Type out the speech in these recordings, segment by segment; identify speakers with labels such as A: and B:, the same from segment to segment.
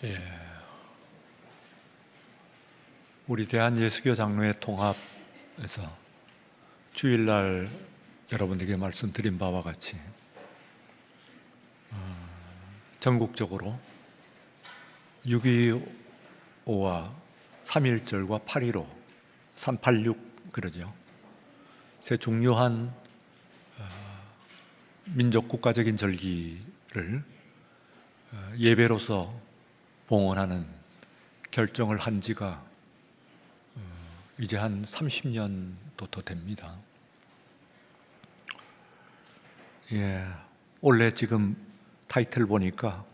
A: 예. 우리 대한예수교 장로회 통합에서 주일날 여러분에게 말씀드린 바와 같이 전국적으로 6.25와 3.1절과 8.15, 386 그러죠. 세 중요한 민족 국가적인 절기를 예배로서 봉헌하는 결정을 한 지가 이제 한 30년도 더 됩니다. 원래 지금 타이틀 보니까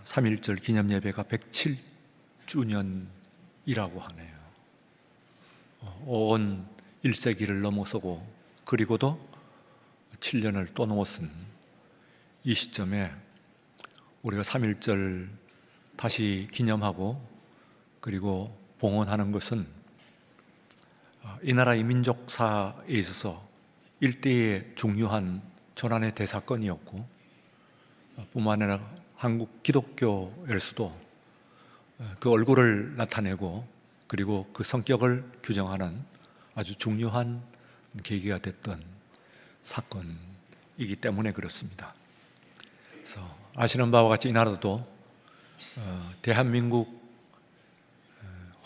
A: 3.1절 기념예배가 107주년이라고 하네요. 온 1세기를 넘어서고 그리고도 7년을 또 넘어선 이 시점에 우리가 3.1절 다시 기념하고 그리고 봉헌하는 것은 이 나라의 민족사에 있어서 일대의 중요한 전환의 대사건이었고 뿐만 아니라 한국 기독교에서도 그 얼굴을 나타내고 그리고 그 성격을 규정하는 아주 중요한 계기가 됐던 사건이기 때문에 그렇습니다. 그래서 아시는 바와 같이 이 나라도 대한민국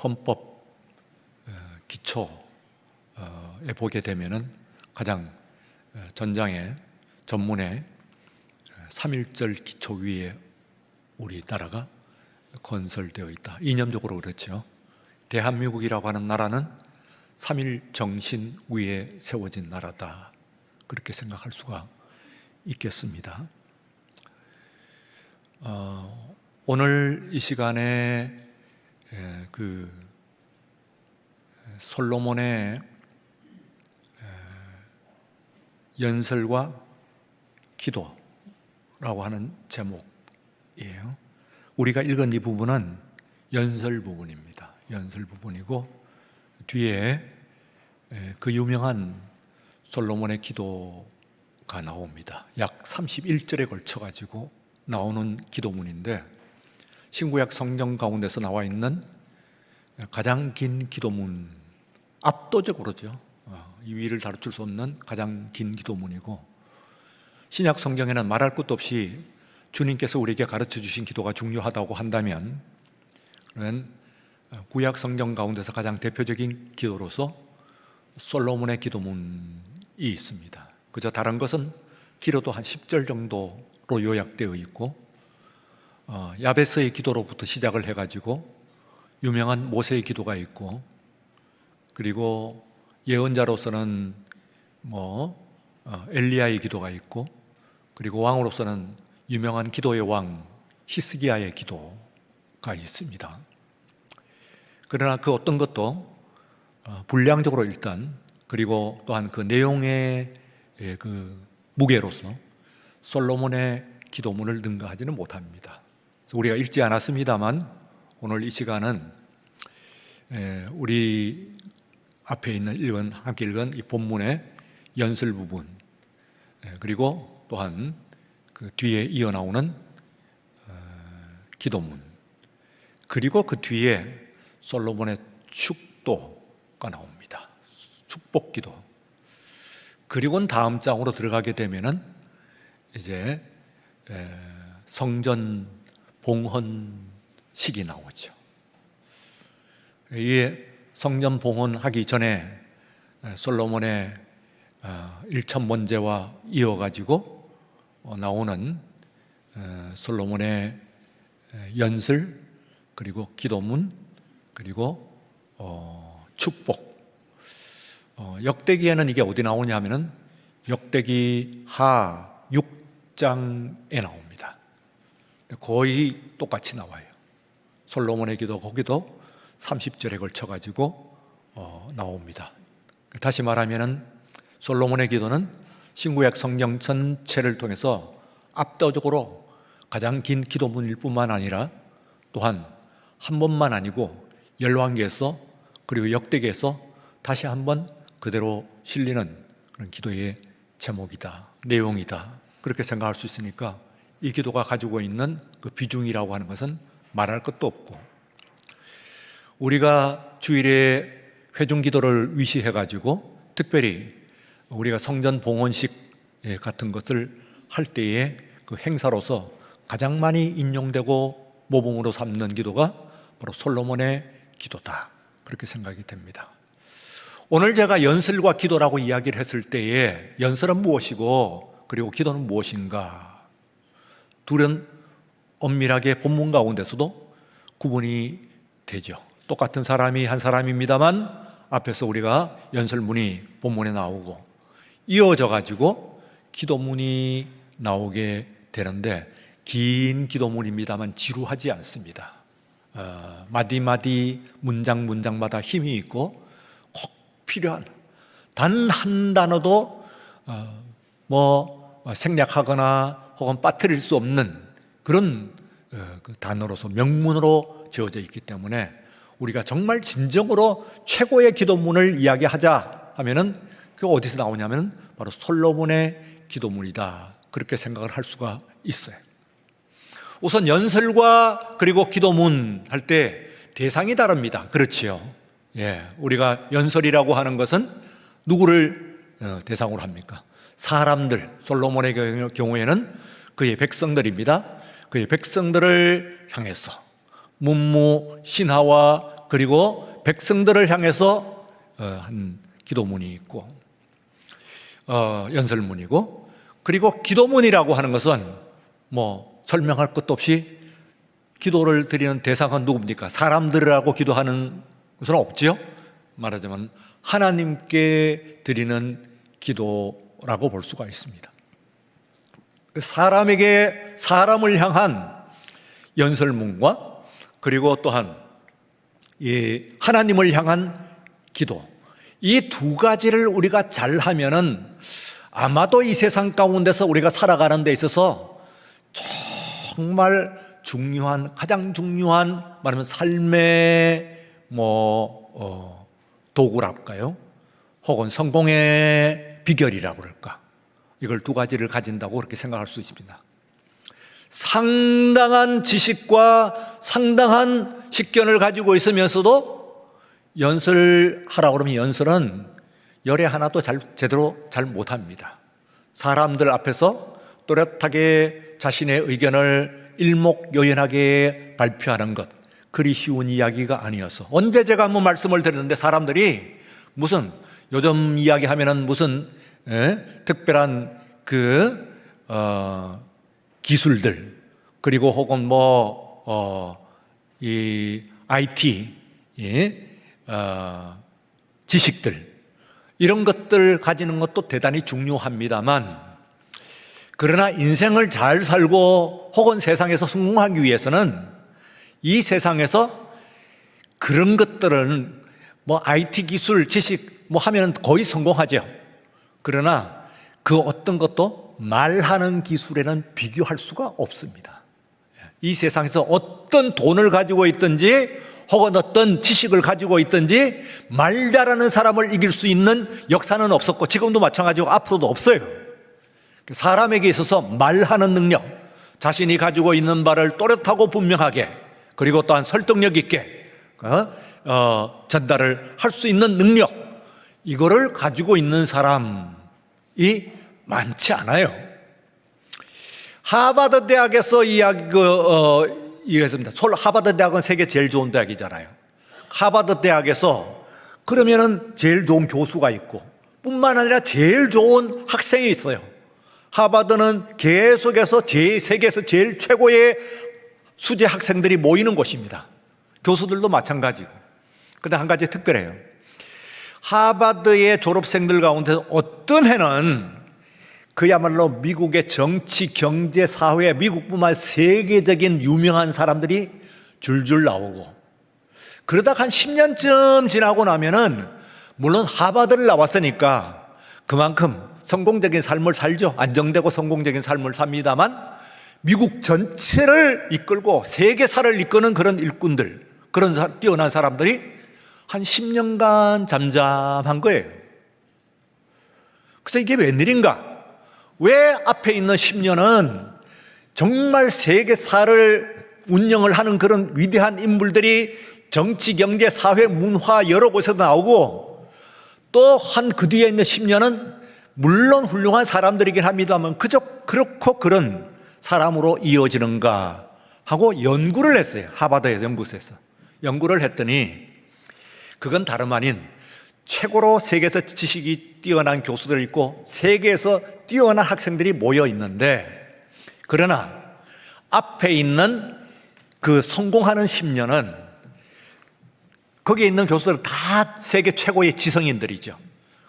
A: 헌법 기초에 보게 되면은 가장 전장에 전문에 3.1절 기초 위에 우리나라가 건설되어 있다. 이념적으로 그렇죠. 대한민국이라고 하는 나라는 3.1 정신 위에 세워진 나라다. 그렇게 생각할 수가 있겠습니다. 오늘 이 시간에 그 솔로몬의 연설과 기도라고 하는 제목이에요. 우리가 읽은 이 부분은 연설 부분입니다. 연설 부분이고 뒤에 그 유명한 솔로몬의 기도가 나옵니다. 약 31절에 걸쳐 가지고 나오는 기도문인데 신구약 성경 가운데서 나와 있는 가장 긴 기도문, 압도적으로죠. 이 위를 다룰 수 없는 가장 긴 기도문이고 신약 성경에는 말할 것도 없이 주님께서 우리에게 가르쳐 주신 기도가 중요하다고 한다면 그러면 구약 성경 가운데서 가장 대표적인 기도로서 솔로몬의 기도문이 있습니다. 그저 다른 것은 길어도 한 10절 정도로 요약되어 있고 야베스의 기도로부터 시작을 해가지고 유명한 모세의 기도가 있고 그리고 예언자로서는 엘리야의 기도가 있고 그리고 왕으로서는 유명한 기도의 왕 히스기야의 기도가 있습니다. 그러나 그 어떤 것도 분량적으로 일단 그리고 또한 그 내용의 그 무게로서 솔로몬의 기도문을 능가하지는 못합니다. 우리가 읽지 않았습니다만 오늘 이 시간은 우리 앞에 있는 함께 읽은 이 본문의 연설 부분 그리고 또한 그 뒤에 이어 나오는 기도문 그리고 그 뒤에 솔로몬의 축도가 나옵니다. 축복기도. 그리고는 다음 장으로 들어가게 되면은 이제 성전 봉헌식이 나오죠. 이 성전 봉헌하기 전에 솔로몬의 일천번제와 이어가지고 나오는 솔로몬의 연설 그리고 기도문 그리고 축복. 역대기에는 이게 어디 나오냐 하면은 역대기 하 6장에 나옵니다. 거의 똑같이 나와요. 솔로몬의 기도 거기도 30절에 걸쳐 가지고 나옵니다. 다시 말하면은 솔로몬의 기도는 신구약 성경 전체를 통해서 압도적으로 가장 긴 기도문일 뿐만 아니라 또한 한 번만 아니고 열왕기에서 그리고 역대기에서 다시 한번 그대로 실리는 그런 기도의 제목이다, 내용이다 그렇게 생각할 수 있으니까 이 기도가 가지고 있는 그 비중이라고 하는 것은 말할 것도 없고, 우리가 주일에 회중 기도를 위시해 가지고 특별히 우리가 성전 봉헌식 같은 것을 할 때에 그 행사로서 가장 많이 인용되고 모범으로 삼는 기도가 바로 솔로몬의 기도다, 그렇게 생각이 됩니다. 오늘 제가 연설과 기도라고 이야기를 했을 때에 연설은 무엇이고 그리고 기도는 무엇인가, 둘은 엄밀하게 본문 가운데서도 구분이 되죠. 똑같은 사람이 한 사람입니다만 앞에서 우리가 연설문이 본문에 나오고 이어져 가지고 기도문이 나오게 되는데, 긴 기도문입니다만 지루하지 않습니다. 마디마디 문장마다 힘이 있고 꼭 필요한, 단 한 단어도 생략하거나 혹은 빠뜨릴 수 없는 그런 그 단어로서 명문으로 지어져 있기 때문에 우리가 정말 진정으로 최고의 기도문을 이야기하자 하면은 그 어디서 나오냐면 바로 솔로몬의 기도문이다, 그렇게 생각을 할 수가 있어요. 우선 연설과 그리고 기도문 할 때 대상이 다릅니다. 그렇지요. 우리가 연설이라고 하는 것은 누구를 대상으로 합니까? 사람들, 솔로몬의 경우에는 그의 백성들입니다. 그의 백성들을 향해서 문무, 신하와 그리고 백성들을 향해서 한 기도문이 있고 연설문이고, 그리고 기도문이라고 하는 것은 설명할 것도 없이 기도를 드리는 대상은 누굽니까? 사람들이라고 기도하는 것은 없지요. 말하자면 하나님께 드리는 기도라고 볼 수가 있습니다. 사람에게 사람을 향한 연설문과 그리고 또한 이 하나님을 향한 기도, 이 두 가지를 우리가 잘하면은 아마도 이 세상 가운데서 우리가 살아가는 데 있어서 정말 중요한, 가장 중요한 말하면 삶의 도구랄까요? 혹은 성공의 비결이라고 그럴까? 이걸 두 가지를 가진다고 그렇게 생각할 수 있습니다. 상당한 지식과 상당한 식견을 가지고 있으면서도 연설하라고 그러면 연설은 열에 하나도 제대로 잘 못합니다. 사람들 앞에서 또렷하게 자신의 의견을 일목요연하게 발표하는 것, 그리 쉬운 이야기가 아니어서, 언제 제가 한번 말씀을 드렸는데 사람들이 무슨 요즘 이야기하면은 무슨 특별한 기술들, 그리고 혹은 이 IT 지식들, 이런 것들 가지는 것도 대단히 중요합니다만, 그러나 인생을 잘 살고 혹은 세상에서 성공하기 위해서는 이 세상에서 그런 것들은 IT 기술, 지식 하면 거의 성공하죠. 그러나 그 어떤 것도 말하는 기술에는 비교할 수가 없습니다. 이 세상에서 어떤 돈을 가지고 있든지 혹은 어떤 지식을 가지고 있든지 말 잘하는 사람을 이길 수 있는 역사는 없었고 지금도 마찬가지고 앞으로도 없어요. 사람에게 있어서 말하는 능력, 자신이 가지고 있는 바를 또렷하고 분명하게 그리고 또한 설득력 있게 전달을 할 수 있는 능력, 이거를 가지고 있는 사람이 많지 않아요. 하버드 대학에서 이야기했습니다. 하버드 대학은 세계 제일 좋은 대학이잖아요. 하버드 대학에서 그러면은 제일 좋은 교수가 있고 뿐만 아니라 제일 좋은 학생이 있어요. 하버드는 계속해서 세계에서 제일 최고의 수재 학생들이 모이는 곳입니다. 교수들도 마찬가지고. 그런데 한 가지 특별해요. 하버드의 졸업생들 가운데 어떤 해는 그야말로 미국의 정치, 경제, 사회, 미국뿐만 아니라 세계적인 유명한 사람들이 줄줄 나오고, 그러다가 한 10년쯤 지나고 나면은 물론 하버드를 나왔으니까 그만큼 성공적인 삶을 살죠. 안정되고 성공적인 삶을 삽니다만 미국 전체를 이끌고 세계사를 이끄는 그런 일꾼들, 그런 뛰어난 사람들이 한 10년간 잠잠한 거예요. 그래서 이게 웬일인가? 왜 앞에 있는 10년은 정말 세계사를 운영을 하는 그런 위대한 인물들이 정치, 경제, 사회, 문화 여러 곳에서 나오고, 또 한 그 뒤에 있는 10년은 물론 훌륭한 사람들이긴 합니다만 그저 그렇고 그런 사람으로 이어지는가 하고 연구를 했어요. 하버드 연구소에서 연구를 했더니 그건 다름 아닌 최고로 세계에서 지식이 뛰어난 교수들이 있고 세계에서 뛰어난 학생들이 모여 있는데, 그러나 앞에 있는 그 성공하는 10년은 거기에 있는 교수들은 다 세계 최고의 지성인들이죠.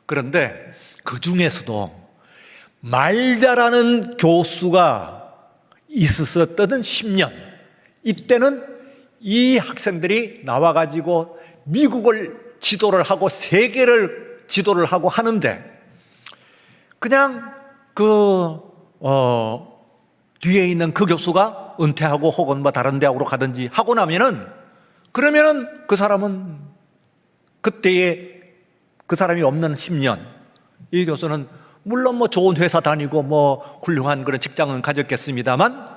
A: 그런데 그 중에서도 말 잘하는 교수가 있었던 10년, 이때는 이 학생들이 나와가지고 미국을 지도를 하고 세계를 지도를 하고 하는데, 그냥 뒤에 있는 그 교수가 은퇴하고 혹은 뭐 다른 대학으로 가든지 하고 나면은, 그러면은 그 사람은 그때의 그 사람이 없는 10년, 이 교수는 물론 뭐 좋은 회사 다니고 뭐 훌륭한 그런 직장은 가졌겠습니다만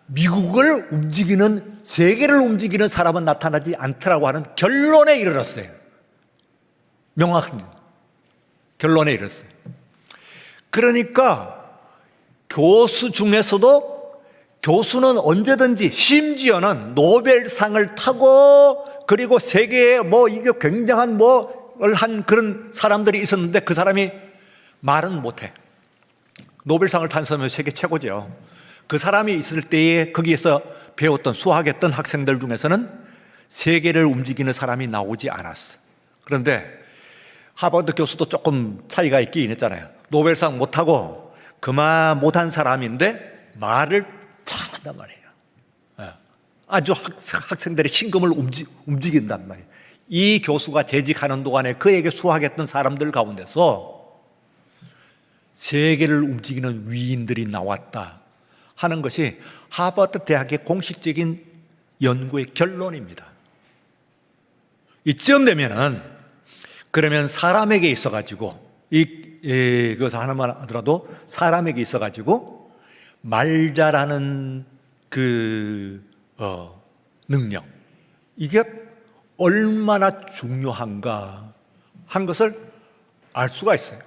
A: 미국을 움직이는, 세계를 움직이는 사람은 나타나지 않더라고 하는 결론에 이르렀어요. 명확한 결론에 이르렀어요. 그러니까 교수 중에서도 교수는 언제든지, 심지어는 노벨상을 타고 그리고 세계에 뭐 이게 굉장한 뭐를 한 그런 사람들이 있었는데 그 사람이 말은 못해. 노벨상을 탄 사람은 세계 최고죠. 그 사람이 있을 때에 거기에서 배웠던, 수학했던 학생들 중에서는 세계를 움직이는 사람이 나오지 않았어. 그런데 하버드 교수도 조금 차이가 있긴 했잖아요. 노벨상 못하고 그만 못한 사람인데 말을 잘한단 말이에요. 아주 학생들의 심금을 움직인단 말이에요. 이 교수가 재직하는 동안에 그에게 수학했던 사람들 가운데서 세계를 움직이는 위인들이 나왔다 하는 것이 하버드 대학의 공식적인 연구의 결론입니다. 이쯤 되면은, 그러면 사람에게 있어가지고, 이것을 하나만 하더라도 사람에게 있어가지고 말 잘하는 능력, 이게 얼마나 중요한가 한 것을 알 수가 있어요.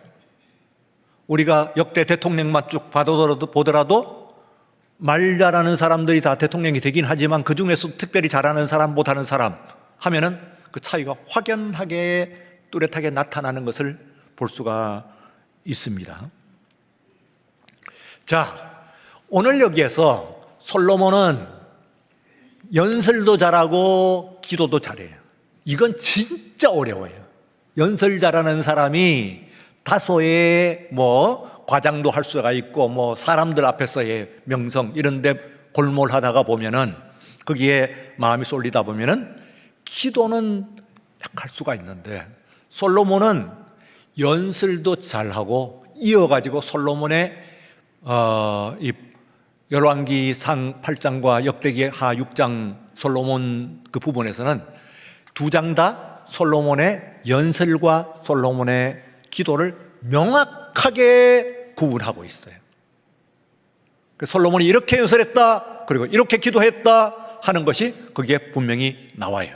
A: 우리가 역대 대통령만 쭉 보더라도 말 잘하는 사람들이 다 대통령이 되긴 하지만 그 중에서 특별히 잘하는 사람, 못하는 사람 하면은 그 차이가 확연하게 뚜렷하게 나타나는 것을 볼 수가 있습니다. 자, 오늘 여기에서 솔로몬은 연설도 잘하고 기도도 잘해요. 이건 진짜 어려워요. 연설 잘하는 사람이 다소의 뭐 과장도 할 수가 있고 뭐 사람들 앞에서의 명성 이런데 골몰하다가 보면은 거기에 마음이 쏠리다 보면은 기도는 약할 수가 있는데, 솔로몬은 연설도 잘하고 이어가지고 솔로몬의 이 열왕기상 8장과 역대기하 6장 솔로몬 그 부분에서는 두 장 다 솔로몬의 연설과 솔로몬의 기도를 명확하게 구분하고 있어요. 솔로몬이 이렇게 연설했다, 그리고 이렇게 기도했다 하는 것이 거기에 분명히 나와요.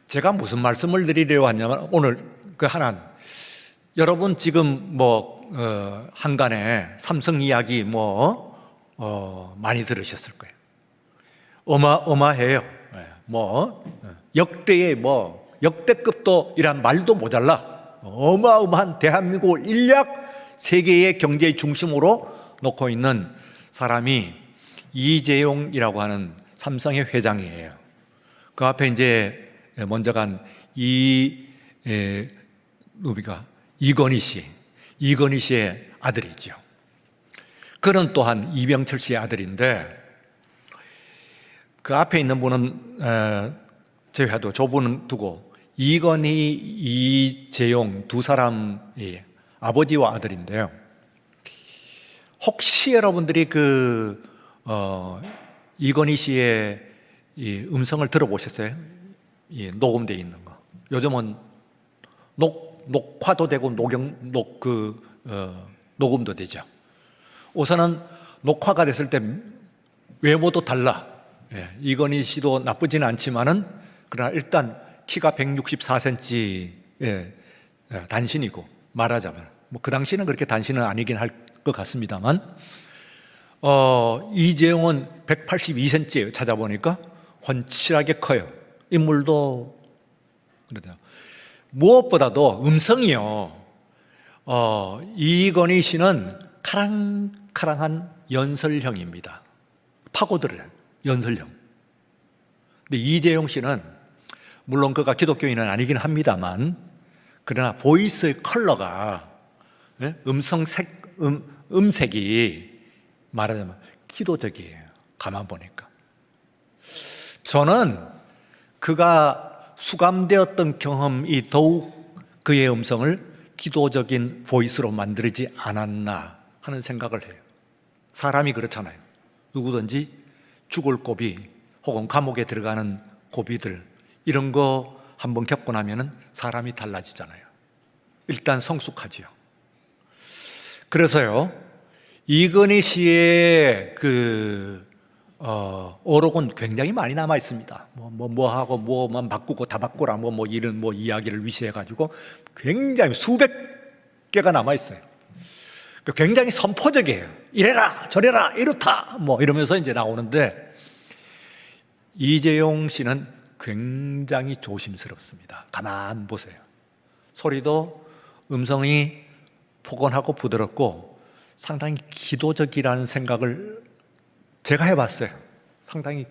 A: 제가 무슨 말씀을 드리려고 하냐면, 오늘 그 하나, 여러분 지금 한간에 삼성 이야기 많이 들으셨을 거예요. 어마어마해요. 역대의 역대급도 이란 말도 모자라 어마어마한 대한민국을 인력 세계의 경제의 중심으로 놓고 있는 사람이 이재용이라고 하는 삼성의 회장이에요. 그 앞에 이제 먼저 간 이건희 씨의 아들이죠. 그는 또한 이병철 씨의 아들인데, 그 앞에 있는 분은 제외하고 저분은 두고 이건희, 이재용 두 사람이 아버지와 아들인데요. 혹시 여러분들이 이건희 씨의 이 음성을 들어보셨어요? 녹음되어 있는 거. 요즘은 녹화도 되고 녹음도 되죠. 우선은 녹화가 됐을 때 외모도 달라. 이건희 씨도 나쁘진 않지만은 그러나 일단 키가 164cm 단신이고, 말하자면 뭐 그 당시는 그렇게 단신은 아니긴 할 것 같습니다만, 이재용은 182cm예요. 찾아보니까 훤칠하게 커요. 인물도 그러네요. 무엇보다도 음성이요. 이건희 씨는 카랑카랑한 연설형입니다. 파고들어요. 연설형. 근데 이재용 씨는 물론 그가 기독교인은 아니긴 합니다만, 그러나 보이스의 컬러가, 음색이 말하자면 기도적이에요. 가만 보니까. 저는 그가 수감되었던 경험이 더욱 그의 음성을 기도적인 보이스로 만들지 않았나 하는 생각을 해요. 사람이 그렇잖아요. 누구든지 죽을 고비 혹은 감옥에 들어가는 고비들, 이런 거 한번 겪고 나면은 사람이 달라지잖아요. 일단 성숙하지요. 그래서요, 이건희 씨의 어록은 굉장히 많이 남아 있습니다. 하고 뭐만 바꾸고 다 바꾸라 이런 이야기를 위시해가지고 굉장히 수백 개가 남아 있어요. 굉장히 선포적이에요. 이래라 저래라 이렇다 이러면서 이제 나오는데, 이재용 씨는 굉장히 조심스럽습니다. 가만 보세요. 소리도 음성이 포근하고 부드럽고 상당히 기도적이라는 생각을 제가 해봤어요. 상당히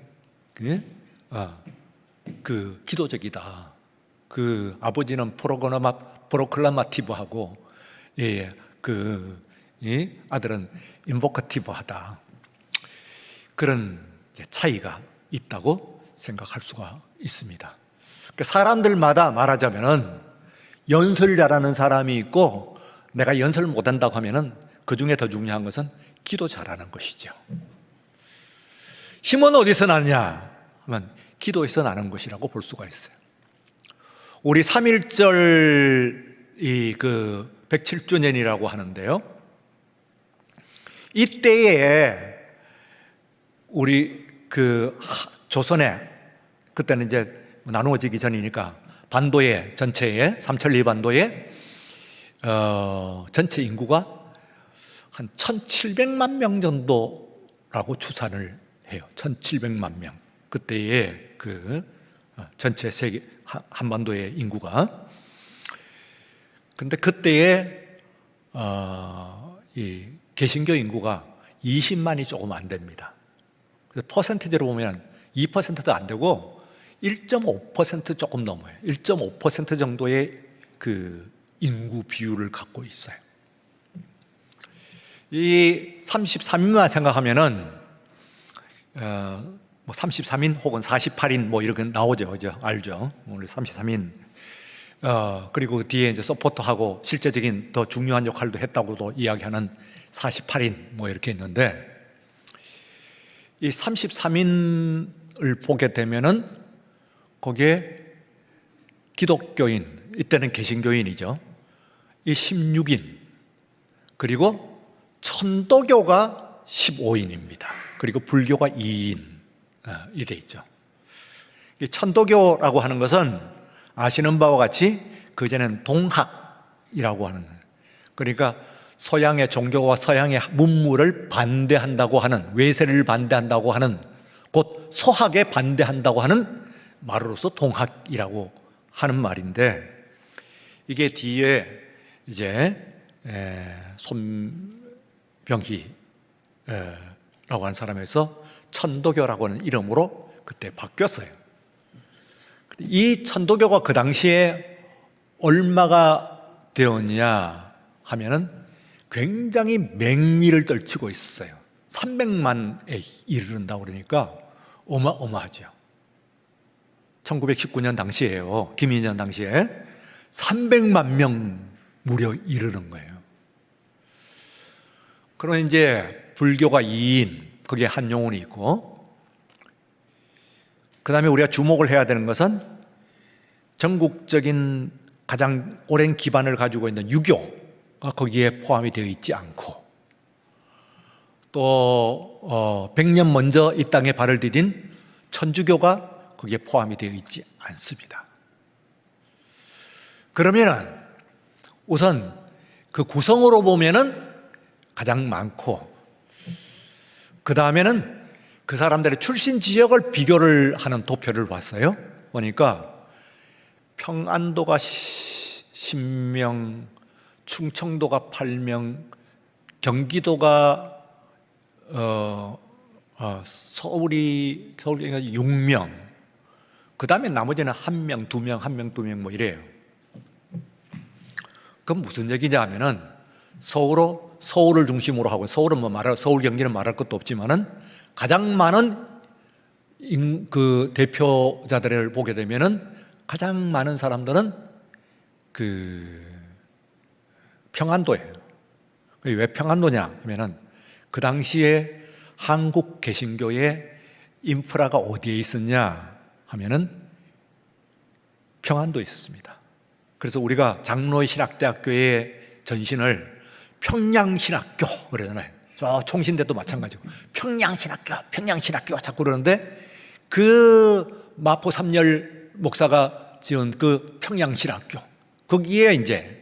A: 기도적이다. 아버지는 프로클라마티브하고 아들은 인보커티브하다. 그런 차이가 있다고 생각할 수가 있습니다. 사람들마다 말하자면은 연설 잘하는 사람이 있고, 내가 연설 못한다고 하면은 그 중에 더 중요한 것은 기도 잘하는 것이죠. 힘은 어디서 나느냐 하면 기도에서 나는 것이라고 볼 수가 있어요. 우리 3.1절 107주년이라고 하는데요, 이때에 우리 조선에, 그때는 이제 나누어지기 전이니까 반도에, 전체에, 삼천리 반도에 전체 인구가 한 1,700만 명 정도라고 추산을 해요. 1,700만 명. 그때의 전체 세계 한반도의 인구가. 근데 그때의 이 개신교 인구가 20만이 조금 안 됩니다. 그래서 퍼센티지로 보면 2%도 안 되고 1.5% 조금 넘어요. 1.5% 정도의 인구 비율을 갖고 있어요. 이 33인만 생각하면은 33인 혹은 48인 이렇게 나오죠, 그죠? 알죠? 우리 33인. 그리고 뒤에 이제 서포터하고 실제적인 더 중요한 역할도 했다고도 이야기하는 48인 이렇게 있는데, 이 33인을 보게 되면은 거기에 기독교인, 이때는 개신교인이죠, 이 16인, 그리고 천도교가 15인입니다. 그리고 불교가 2인 이돼 있죠. 이 천도교라고 하는 것은 아시는 바와 같이 그전에는 동학이라고 하는, 그러니까 서양의 종교와 서양의 문물을 반대한다고 하는, 외세를 반대한다고 하는, 곧 서학에 반대한다고 하는 말로서 동학이라고 하는 말인데, 이게 뒤에 이제 손병희라고 하는 사람에서 천도교라고 하는 이름으로 그때 바뀌었어요. 이 천도교가 그 당시에 얼마가 되었냐 하면은 굉장히 맹위를 떨치고 있었어요. 300만에 이르른다고 그러니까 어마어마하죠. 1919년 당시에요. 김인년 당시에 300만 명 무려 이르는 거예요. 그럼 이제 불교가 2인, 거기에 한용운이 있고, 그 다음에 우리가 주목을 해야 되는 것은 전국적인 가장 오랜 기반을 가지고 있는 유교가 거기에 포함이 되어 있지 않고, 또 100년 먼저 이 땅에 발을 디딘 천주교가 거기에 포함이 되어 있지 않습니다. 그러면은 우선 그 구성으로 보면은 가장 많고, 그 다음에는 그 사람들의 출신 지역을 비교를 하는 도표를 봤어요. 보니까 평안도가 10명, 충청도가 8명, 경기도가 서울이 6명, 그 다음에 나머지는 1명, 2명, 1명, 2명 뭐 이래요. 그럼 무슨 얘기냐 하면은 서울을 중심으로 하고, 서울은 뭐 서울 경기는 말할 것도 없지만은 가장 많은 그 대표자들을 보게 되면은 가장 많은 사람들은 그 평안도예요. 왜 평안도냐 하면은 그 당시에 한국 개신교의 인프라가 어디에 있었냐 하면은 평안도에 있었습니다. 그래서 우리가 장로의 신학대학교의 전신을 평양신학교 그러잖아요. 저 총신대도 마찬가지고 평양신학교 자꾸 그러는데, 그 마포 삼열 목사가 지은 그 평양신학교, 거기에 이제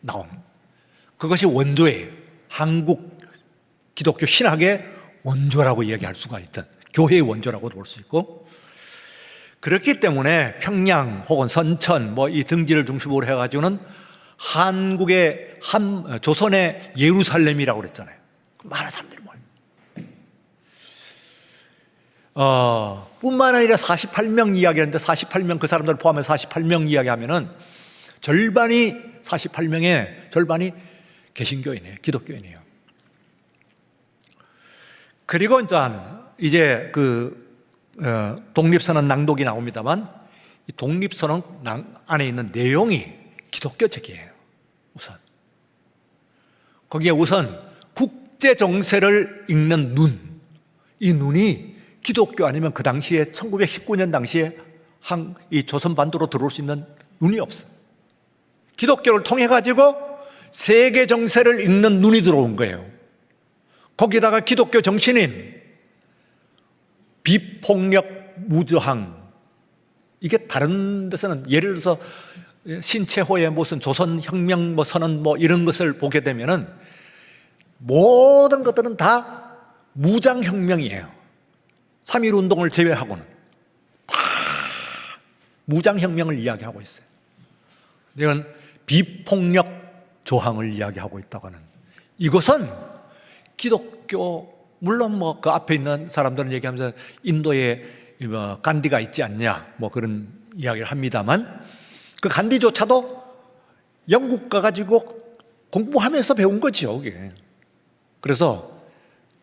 A: 나온 그것이 원조예요. 한국 기독교 신학의 원조라고 이야기할 수가 있던, 교회의 원조라고도 볼 수 있고, 그렇기 때문에 평양 혹은 선천 뭐 이 등지를 중심으로 해가지고는 한국의 조선의 예루살렘이라고 그랬잖아요. 많은 사람들이 모여요. 뿐만 아니라 48명 이야기하는데, 48명, 그 사람들 포함해서 48명 이야기하면은 절반이, 48명의 절반이 개신교인이에요. 기독교인이에요. 그리고 이제 독립선언 낭독이 나옵니다만, 이 독립선언 안에 있는 내용이 기독교적이에요. 우선 거기에 우선 국제 정세를 읽는 눈, 이 눈이 기독교 아니면 그 당시에 1919년 당시에 이 조선 반도로 들어올 수 있는 눈이 없어요. 기독교를 통해 가지고 세계 정세를 읽는 눈이 들어온 거예요. 거기다가 기독교 정신인 비폭력 무저항, 이게 다른 데서는 예를 들어서 신채호의 무슨 조선혁명 선언 이런 것을 보게 되면은 모든 것들은 다 무장혁명이에요. 3.1운동을 제외하고는 다 무장혁명을 이야기하고 있어요. 이건 비폭력 조항을 이야기하고 있다고 하는, 이것은 기독교, 물론 그 앞에 있는 사람들은 얘기하면서 인도에 간디가 있지 않냐 그런 이야기를 합니다만, 그 간디조차도 영국 가가지고 공부하면서 배운 거죠, 그게. 그래서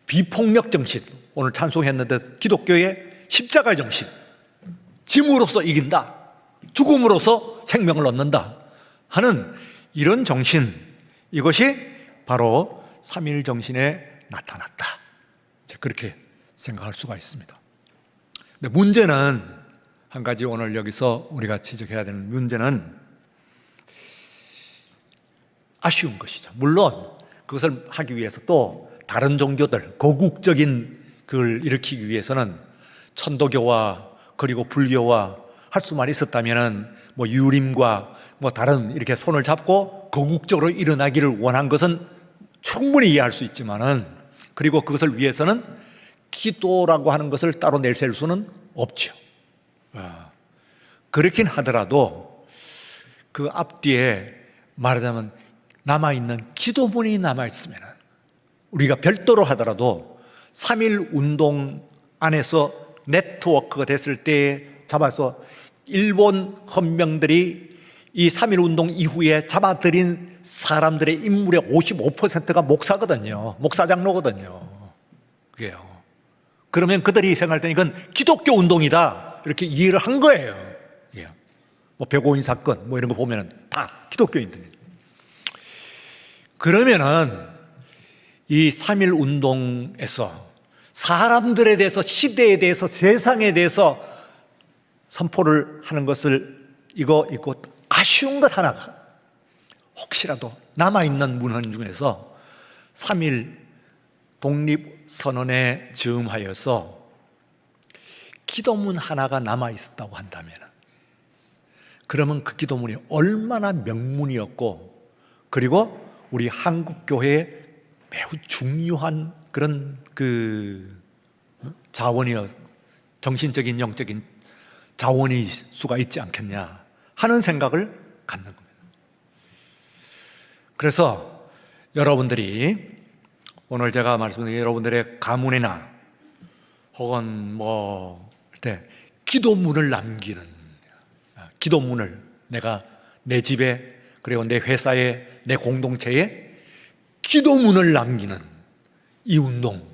A: 비폭력 정신, 오늘 찬송했는데 기독교의 십자가의 정신, 짐으로써 이긴다, 죽음으로써 생명을 얻는다 하는 이런 정신, 이것이 바로 3.1 정신에 나타났다, 그렇게 생각할 수가 있습니다. 근데 문제는 한 가지, 오늘 여기서 우리가 지적해야 되는 문제는 아쉬운 것이죠. 물론 그것을 하기 위해서 또 다른 종교들, 거국적인 그걸 일으키기 위해서는 천도교와 그리고 불교와 할 수만 있었다면은 유림과 다른 이렇게 손을 잡고 거국적으로 일어나기를 원한 것은 충분히 이해할 수 있지만은, 그리고 그것을 위해서는 기도라고 하는 것을 따로 내세울 수는 없죠. 그렇긴 하더라도 그 앞뒤에 말하자면 남아있는 기도문이 남아있으면, 우리가 별도로 하더라도 3.1 운동 안에서 네트워크가 됐을 때 잡아서 일본 헌병들이 이 3.1 운동 이후에 잡아들인 사람들의 인물의 55%가 목사거든요. 목사장로거든요. 그게요. 그러면 그들이 생각할 때는 이건 기독교 운동이다, 이렇게 이해를 한 거예요. 백오인 사건 이런 거 보면은 다 기독교인들이에요. 그러면은 이 3.1 운동에서 사람들에 대해서, 시대에 대해서, 세상에 대해서 선포를 하는 것을 이거 있고, 아쉬운 것 하나가, 혹시라도 남아있는 문헌 중에서 3.1 독립선언에 즈음하여서 기도문 하나가 남아 있었다고 한다면, 그러면 그 기도문이 얼마나 명문이었고, 그리고 우리 한국교회에 매우 중요한 그런 자원이요, 정신적인 영적인 자원이 수가 있지 않겠냐 하는 생각을 갖는 겁니다. 그래서 여러분들이 오늘 제가 말씀드린 여러분들의 가문이나 혹은 기도문을 남기는, 기도문을 내가 내 집에, 그리고 내 회사에, 내 공동체에 기도문을 남기는 이 운동,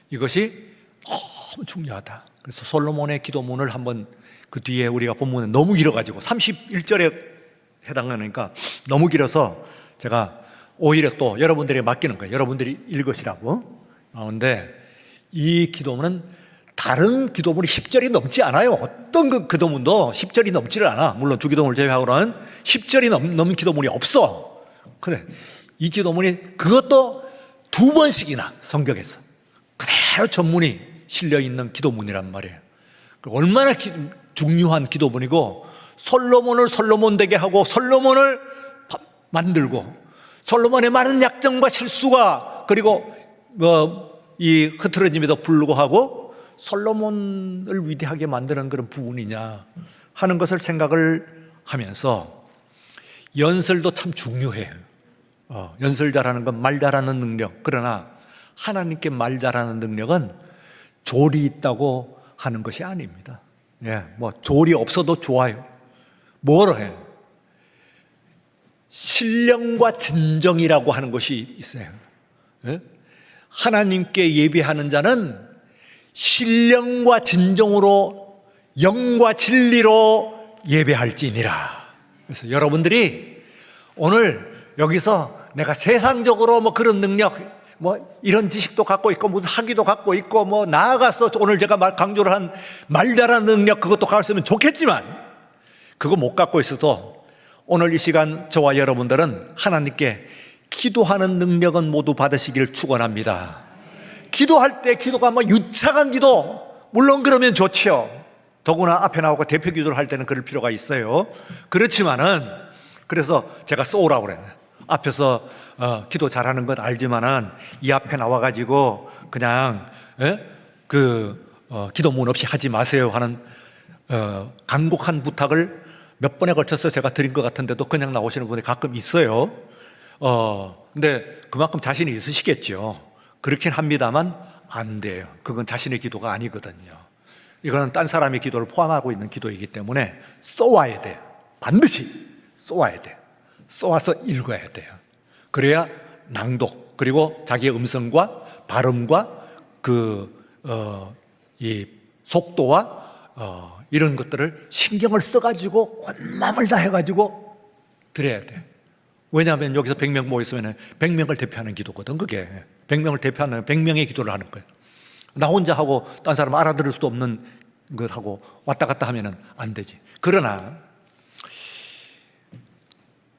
A: 이것이 너무 중요하다. 그래서 솔로몬의 기도문을 한번, 그 뒤에 우리가 본문은 너무 길어가지고 31절에 해당하니까 너무 길어서 제가 오히려 또 여러분들에게 맡기는 거예요. 여러분들이 읽으시라고. 그런데 이 기도문은 다른 기도문이 10절이 넘지 않아요. 어떤 그 기도문도 10절이 넘지를 않아. 물론 주기도문을 제외하고는 10절이 넘는 기도문이 없어. 그래, 이 기도문이 그것도 2번씩이나 성경에서 그대로 전문이 실려있는 기도문이란 말이에요. 얼마나 중요한 기도문이고, 솔로몬을 솔로몬 되게 하고, 솔로몬을 만들고, 솔로몬의 많은 약점과 실수가, 그리고 이 흐트러짐에도 불구하고 솔로몬을 위대하게 만드는 그런 부분이냐 하는 것을 생각을 하면서, 연설도 참 중요해요. 연설 잘하는 건 말 잘하는 능력. 그러나 하나님께 말 잘하는 능력은 조리 있다고 하는 것이 아닙니다. 조리 없어도 좋아요. 뭐를 해요? 신령과 진정이라고 하는 것이 있어요. 하나님께 예배하는 자는 신령과 진정으로, 영과 진리로 예배할지니라. 그래서 여러분들이 오늘 여기서 내가 세상적으로 그런 능력, 이런 지식도 갖고 있고, 무슨 학위도 갖고 있고, 나아가서 오늘 제가 강조를 한 말 잘하는 능력, 그것도 가졌으면 좋겠지만, 그거 못 갖고 있어도 오늘 이 시간 저와 여러분들은 하나님께 기도하는 능력은 모두 받으시기를 축원합니다. 기도할 때 기도가 유창한 기도, 물론 그러면 좋지요. 더구나 앞에 나오고 대표 기도를 할 때는 그럴 필요가 있어요. 그렇지만은, 그래서 제가 쏘라고 그래요. 앞에서 기도 잘하는 건 알지만은 이 앞에 나와가지고 그냥 기도문 없이 하지 마세요 하는 간곡한 부탁을 몇 번에 걸쳐서 제가 드린 것 같은데도 그냥 나오시는 분이 가끔 있어요. 근데 그만큼 자신이 있으시겠죠. 그렇긴 합니다만 안 돼요. 그건 자신의 기도가 아니거든요. 이거는 딴 사람의 기도를 포함하고 있는 기도이기 때문에 쏘아야 돼요. 반드시 쏘아야 돼요. 쏘아서 읽어야 돼요. 그래야 낭독, 그리고 자기의 음성과 발음과 이 속도와 이런 것들을 신경을 써가지고 온 마음을 다 해가지고 드려야 돼. 왜냐하면 여기서 100명 모였으면 100명을 대표하는 기도거든. 그게 100명을 대표하는 100명의 기도를 하는 거예요. 나 혼자 하고 딴 사람 알아들을 수도 없는 것하고 왔다 갔다 하면 안 되지. 그러나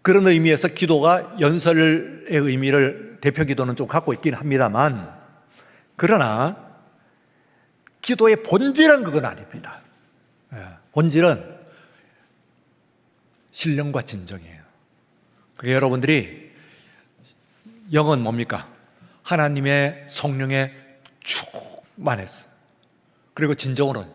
A: 그런 의미에서 기도가 연설의 의미를, 대표 기도는 좀 갖고 있긴 합니다만, 그러나 기도의 본질은 그건 아닙니다. 본질은 신령과 진정이에요. 그게 여러분들이, 영은 뭡니까? 하나님의 성령에 충만했어. 그리고 진정으로,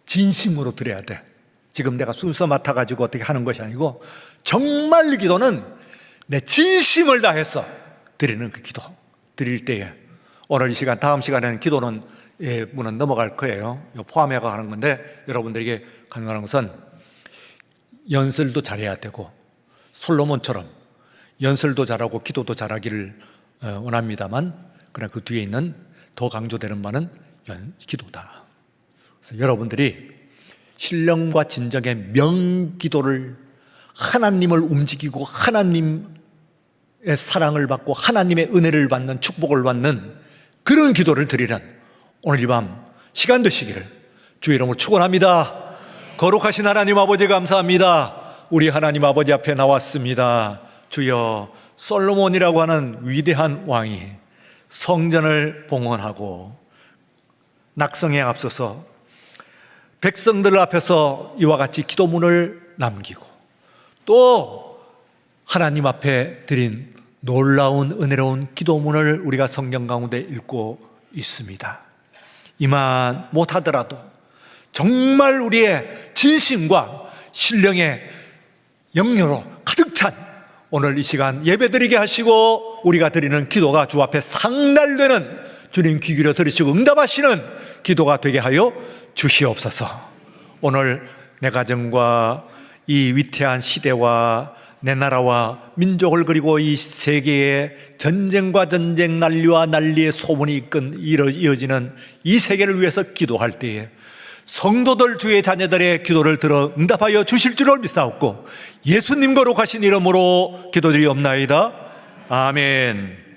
A: 진심으로 드려야 돼. 지금 내가 순서 맡아가지고 어떻게 하는 것이 아니고, 정말 기도는 내 진심을 다해서 드리는 그 기도, 드릴 때에, 오늘 이 시간, 다음 시간에는 기도는 문은 넘어갈 거예요. 포함해가 하는 건데, 여러분들에게 가능한 것은 연설도 잘해야 되고, 솔로몬처럼 연설도 잘하고 기도도 잘하기를 원합니다만, 그러나 그 뒤에 있는 더 강조되는 바는 기도다. 그래서 여러분들이 신령과 진정의 명기도를, 하나님을 움직이고 하나님의 사랑을 받고 하나님의 은혜를 받는, 축복을 받는 그런 기도를 드리는 오늘 이 밤 시간 되시기를 주의 이름으로 축원합니다. 거룩하신 하나님 아버지 감사합니다. 우리 하나님 아버지 앞에 나왔습니다. 주여, 솔로몬이라고 하는 위대한 왕이 성전을 봉헌하고 낙성에 앞서서 백성들 앞에서 이와 같이 기도문을 남기고 또 하나님 앞에 드린 놀라운 은혜로운 기도문을 우리가 성경 가운데 읽고 있습니다. 이만 못하더라도 정말 우리의 진심과 신령의 영녀로 가득 찬 오늘 이 시간 예배드리게 하시고 우리가 드리는 기도가 주 앞에 상달되는 주님 귀 기울여 들으시고 응답하시는 기도가 되게 하여 주시옵소서. 오늘 내 가정과 이 위태한 시대와 내 나라와 민족을 그리고 이 세계의 전쟁과 전쟁, 난리와 난리의 소문이 이어지는 이 세계를 위해서 기도할 때에 성도들 주의 자녀들의 기도를 들어 응답하여 주실 줄을 믿사옵고 예수님 거룩하신 이름으로 기도드리옵나이다. 아멘.